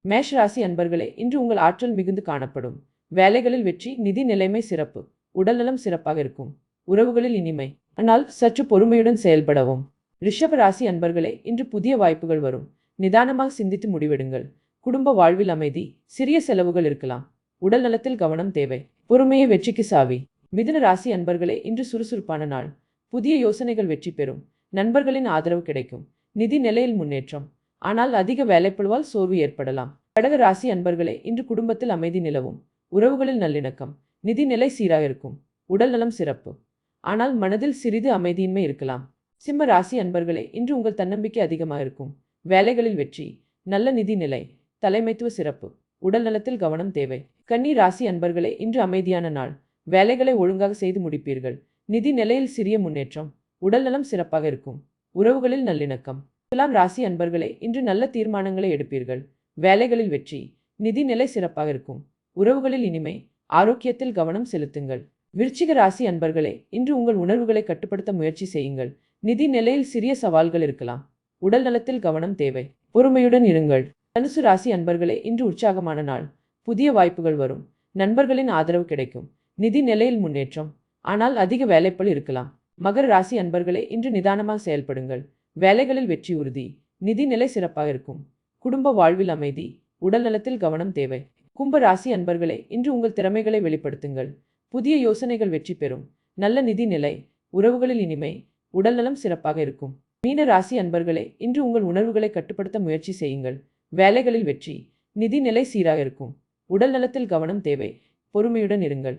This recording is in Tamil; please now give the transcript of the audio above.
மேஷ ராசி அன்பர்களே, இன்று உங்கள் ஆற்றல் மிகுந்து காணப்படும். வேலைகளில் வெற்றி, நிதி நிலைமை சிறப்பு. உடல்நலம் சிறப்பாக இருக்கும். உறவுகளில் இனிமை. ஆனால் சற்று பொறுமையுடன் செயல்படவும். ரிஷப ராசி அன்பர்களே, இன்று புதிய வாய்ப்புகள் வரும். நிதானமாக சிந்தித்து முடிவெடுங்கள். குடும்ப வாழ்வில் அமைதி. சிறிய செலவுகள் இருக்கலாம். உடல் நலத்தில் கவனம் தேவை. பொறுமையே வெற்றிக்கு சாவி. மிதுன ராசி அன்பர்களே, இன்று சுறுசுறுப்பான நாள். புதிய யோசனைகள் வெற்றி பெறும். நண்பர்களின் ஆதரவு கிடைக்கும். நிதி நிலையில் முன்னேற்றம். ஆனால் அதிக வேலைப்பளுவால் சோர்வு ஏற்படலாம். கடக ராசி அன்பர்களே, இன்று குடும்பத்தில் அமைதி நிலவும். உறவுகளில் நல்லிணக்கம். நிதி நிலை சீராக இருக்கும். உடல் நலம் சிறப்பு. ஆனால் மனதில் சிறிது அமைதியின்மை இருக்கலாம். சிம்ம ராசி அன்பர்களே, இன்று உங்கள் தன்னம்பிக்கை அதிகமாக இருக்கும். வேலைகளில் வெற்றி. நல்ல நிதி நிலை. தலைமைத்துவ சிறப்பு. உடல் நலத்தில் கவனம் தேவை. கன்னி ராசி அன்பர்களே, இன்று அமைதியான நாள். வேலைகளை ஒழுங்காக செய்து முடிப்பீர்கள். நிதி நிலையில் சிறிய முன்னேற்றம். உடல் நலம் சிறப்பாக இருக்கும். உறவுகளில் நல்லிணக்கம். துலாம் ராசி அன்பர்களே, இன்று நல்ல தீர்மானங்களை எடுப்பீர்கள். வேலைகளில் வெற்றி. நிதி நிலை சிறப்பாக இருக்கும். உறவுகளில் இனிமை. ஆரோக்கியத்தில் கவனம் செலுத்துங்கள். விருச்சிக ராசி அன்பர்களே, இன்று உங்கள் உணர்வுகளை கட்டுப்படுத்த முயற்சி செய்யுங்கள். நிதி நிலையில் சிறிய சவால்கள் இருக்கலாம். உடல் நலத்தில் கவனம் தேவை. பொறுமையுடன் இருங்கள். தனுசு ராசி அன்பர்களே, இன்று உற்சாகமான நாள். புதிய வாய்ப்புகள் வரும். நண்பர்களின் ஆதரவு கிடைக்கும். நிதி நிலையில் முன்னேற்றம். ஆனால் அதிக வேலைப்பளு இருக்கலாம். மகர ராசி அன்பர்களே, இன்று நிதானமாக செயல்படுங்கள். வேலைகளில் வெற்றி உறுதி. நிதி நிலை சிறப்பாக இருக்கும். குடும்ப வாழ்வில் அமைதி. உடல் நலத்தில் கவனம் தேவை. கும்ப ராசி அன்பர்களே, இன்று உங்கள் திறமைகளை வெளிப்படுத்துங்கள். புதிய யோசனைகள் வெற்றி பெறும். நல்ல நிதி நிலை. உறவுகளில் இனிமை. உடல் நலம் சிறப்பாக இருக்கும். மீன ராசி அன்பர்களே, இன்று உங்கள் உணர்வுகளை கட்டுப்படுத்த முயற்சி செய்யுங்கள். வேலைகளில் வெற்றி. நிதி நிலை சீராக இருக்கும். உடல் நலத்தில் கவனம் தேவை. பொறுமையுடன் இருங்கள்.